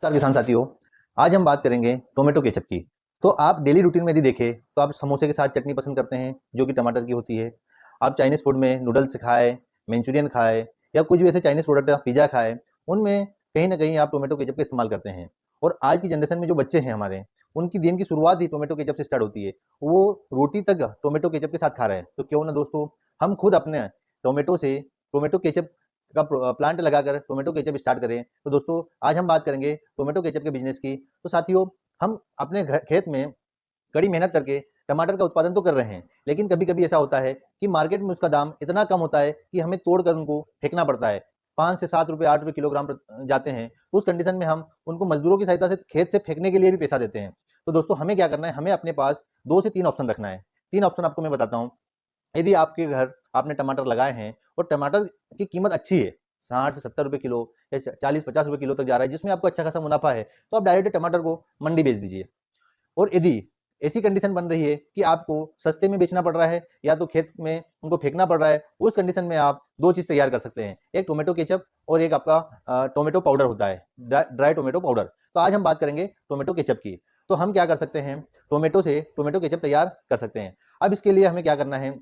नमस्कार किसान साथियों। आज हम बात करेंगे टोमेटो केचप की। तो आप डेली रूटीन में यदि देखें तो आप समोसे के साथ चटनी पसंद करते हैं जो कि टमाटर की होती है। आप चाइनीज़ फूड में नूडल्स खाएँ, मंचूरियन खाएँ या कुछ भी ऐसे चाइनीज़ प्रोडक्ट पिज़्ज़ा खाएँ, उनमें कहीं न कहीं आप टोमेटो केचप का इस्तेमाल करते हैं। और आज की जनरेशन में जो बच्चे हैं हमारे, उनकी दिन की शुरुआत ही टोमेटो केचप से स्टार्ट होती है। वो रोटी तक टोमेटो केचप के साथ खा रहे हैं। तो क्यों ना दोस्तों हम खुद अपने टोमेटो से टोमेटो केचप का प्लांट लगाकर टोमेटो केचप स्टार्ट करें। तो दोस्तों आज हम बात करेंगे टोमेटो केचप के बिजनेस की। तो साथियों हम अपने खेत में कड़ी मेहनत करके टमाटर का उत्पादन तो कर रहे हैं, लेकिन कभी-कभी ऐसा होता है कि मार्केट में उसका दाम इतना कम होता है कि हमें तोड़कर उनको फेंकना पड़ता है। 5 से 7 रुपए 8 रुपए किलोग्राम जाते हैं। उस कंडीशन में हम उनको मजदूरों की सहायता से खेत से फेंकने के लिए भी पैसा देते हैं। तो दोस्तों हमें क्या करना है, हमें अपने पास 2 से 3 ऑप्शन रखना है। 3 ऑप्शन आपको मैं बताता हूँ। यदि आपके घर आपने टमाटर लगाए हैं और टमाटर की कीमत अच्छी है, 60 से 70 रुपए किलो या 40-50 रुपए किलो तक जा रहा है, जिसमें आपको अच्छा खासा मुनाफा है, तो आप डायरेक्ट टमाटर को मंडी बेच दीजिए। और यदि ऐसी कंडीशन बन रही है कि आपको सस्ते में बेचना पड़ रहा है या तो खेत में उनको फेंकना पड़ रहा है, उस कंडीशन में आप 2 चीज़ तैयार कर सकते हैं, एक टोमेटो केचप और एक आपका टोमेटो पाउडर होता है, ड्राई टोमेटो पाउडर। तो आज हम बात करेंगे टोमेटो केचप की। तो हम क्या कर सकते हैं, टोमेटो से टोमेटो केचप तैयार कर सकते हैं। अब इसके लिए हमें क्या करना है,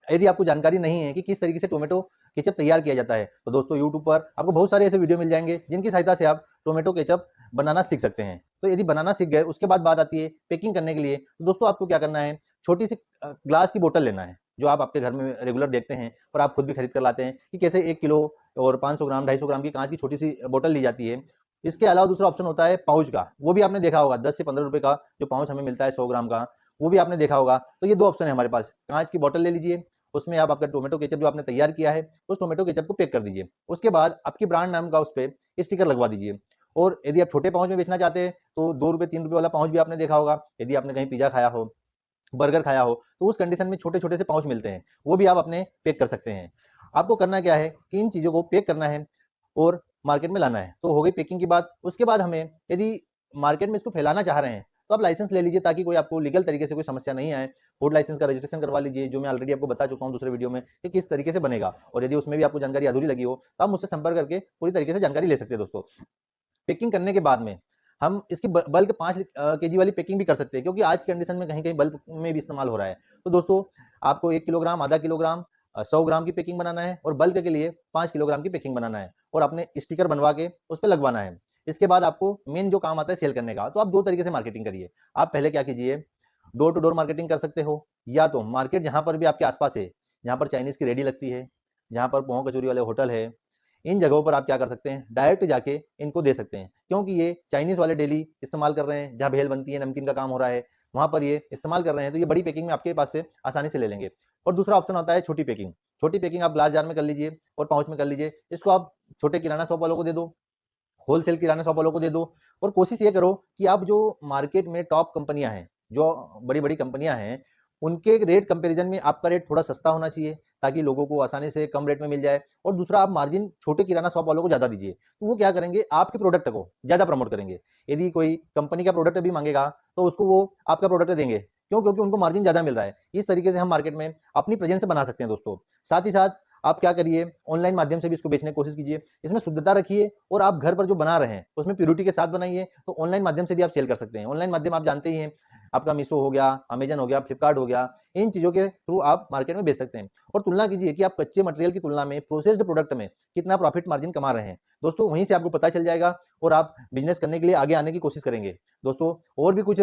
यदि आपको जानकारी नहीं है कि किस तरीके से टोमेटो केचप तैयार किया जाता है, तो दोस्तों यूट्यूब पर आपको बहुत सारे ऐसे वीडियो मिल जाएंगे जिनकी सहायता से आप टोमेटो केचप बनाना सीख सकते हैं। तो यदि बनाना सीख गए, उसके बाद बात आती है पैकिंग करने के लिए। तो दोस्तों आपको क्या करना है, छोटी सी ग्लास की बोतल लेना है जो आप आपके घर में रेगुलर देखते हैं और आप खुद भी खरीद कर लाते हैं कि कैसे 1 किलो और 500 ग्राम 250 ग्राम की कांच की छोटी सी बोतल ली जाती है। इसके अलावा दूसरा ऑप्शन होता है पाउच का, वो भी आपने देखा होगा 10 से 15 रुपए का जो पाउच हमें मिलता है 100 ग्राम का, वो भी आपने देखा होगा। तो ये 2 ऑप्शन है हमारे पास, कांच की बोतल ले लीजिए, उसमें आप आपका टोमेटो केचप जो आपने तैयार किया है, उस टोमेटो केचप को पैक कर दीजिए। उसके बाद आपकी ब्रांड नाम का उस पे स्टिकर लगवा दीजिए। और यदि आप छोटे पाउच में बेचना चाहते हैं, तो 2 रुपए 3 रुपए वाला पाउच भी आपने देखा होगा। यदि आपने कहीं पिज़्ज़ा खाया हो, बर्गर खाया हो, तो उस कंडीशन में छोटे-छोटे से पाउच मिलते हैं, वो भी आप अपने पैक कर सकते हैं। आपको करना क्या है कि इन चीज़ों को पैक करना है और मार्केट में लाना है। तो हो गई पैकिंग की बात। उसके बाद हमें यदि मार्केट में इसको फैलाना चाह रहे हैं, तो आप लाइसेंस ले लीजिए ताकि कोई आपको लीगल तरीके से कोई समस्या नहीं आए। फूड लाइसेंस का रजिस्ट्रेशन करवा लीजिए, जो मैं ऑलरेडी आपको बता चुका हूँ दूसरे वीडियो में कि किस तरीके से बनेगा। और यदि उसमें भी आपको जानकारी अधूरी लगी हो, तो आप मुझसे संपर्क करके पूरी तरीके से जानकारी ले सकते हैं दोस्तों। पैकिंग करने के बाद में हम इसकी बल्क 5 केजी वाली पैकिंग भी कर सकते हैं, क्योंकि आज की कंडीशन में कहीं-कहीं बल्क में भी इस्तेमाल हो रहा है। तो दोस्तों आपको 1 किलोग्राम, आधा किलोग्राम 100 ग्राम की पैकिंग बनाना है और बल्क के लिए 5 किलोग्राम की पैकिंग बनाना है और अपने स्टिकर बनवा के उस पे लगवाना है। इसके बाद आपको मेन जो काम आता है सेल करने का, तो आप 2 तरीके से मार्केटिंग करिए। आप पहले क्या कीजिए, डोर टू डोर मार्केटिंग कर सकते हो, या तो मार्केट जहाँ पर भी आपके आस-पास है, जहाँ पर चाइनीज़ की रेहड़ी लगती है, जहाँ पर पाव कचौड़ी वाले होटल है, इन जगहों पर आप क्या कर सकते हैं, डायरेक्ट जाके इनको दे सकते हैं, क्योंकि ये चाइनीज़ वाले डेली इस्तेमाल कर रहे हैं, जहाँ भेल बनती है, नमकीन का काम हो रहा है, वहाँ पर ये इस्तेमाल कर रहे हैं, तो ये बड़ी पैकिंग में आपके पास से आसानी से ले लेंगे। और दूसरा ऑप्शन होता है छोटी पैकिंग। छोटी पैकिंग आप ग्लास जार में कर लीजिए और पाउच में कर लीजिए। इसको आप छोटे किराना शॉप वालों को दे दो, होलसेल किराना शॉप वालों को दे दो, और कोशिश ये करो कि आप जो मार्केट में टॉप कंपनियां हैं, जो बड़ी-बड़ी कंपनियां हैं, उनके रेट कंपैरिजन में आपका रेट थोड़ा सस्ता होना चाहिए, ताकि लोगों को आसानी से कम रेट में मिल जाए। और दूसरा आप मार्जिन छोटे किराना शॉप वालों को ज़्यादा दीजिए, तो वो क्या करेंगे, आपके प्रोडक्ट को ज़्यादा प्रमोट करेंगे। यदि कोई कंपनी का प्रोडक्ट भी माँगेगा, तो उसको वो आपका प्रोडक्ट देंगे। क्यों? क्योंकि उनको मार्जिन ज़्यादा मिल रहा है। इस तरीके से हम मार्केट में अपनी प्रेज़ेंस बना सकते हैं दोस्तों। साथ ही साथ आप क्या करिए, ऑनलाइन माध्यम से भी इसको बेचने की कोशिश कीजिए। इसमें शुद्धता रखिए और आप घर पर जो बना रहे हैं, उसमें प्यूरिटी के साथ बनाइए, तो ऑनलाइन माध्यम से भी आप सेल कर सकते हैं। ऑनलाइन माध्यम आप जानते ही हैं, आपका मीशो हो गया, अमेज़न हो गया, फ्लिपकार्ट हो गया, इन चीज़ों के थ्रू आप मार्केट में बेच सकते हैं। और तुलना कीजिए कि आप कच्चे मटेरियल की तुलना में प्रोसेस्ड प्रोडक्ट में कितना प्रॉफिट मार्जिन कमा रहे हैं। दोस्तों वहीं से आपको पता चल जाएगा और आप बिज़नेस करने के लिए आगे आने की कोशिश करेंगे। दोस्तों और भी कुछ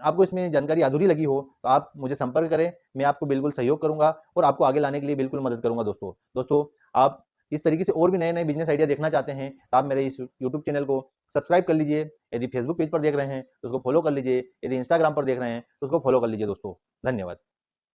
आपको इसमें जानकारी अधूरी लगी हो, तो आप मुझे संपर्क करें, मैं आपको बिल्कुल सहयोग करूँगा और आपको आगे लाने के लिए बिल्कुल मदद करूँगा दोस्तों। दोस्तों आप इस तरीके से और भी नए-नए बिज़नेस आइडिया देखना चाहते हैं, तो आप मेरे इस यूट्यूब चैनल को सब्सक्राइब कर लीजिए। यदि फेसबुक पेज पर देख रहे हैं, तो उसको फॉलो कर लीजिए। यदि इंस्टाग्राम पर देख रहे हैं, तो उसको फॉलो कर लीजिए दोस्तों। धन्यवाद।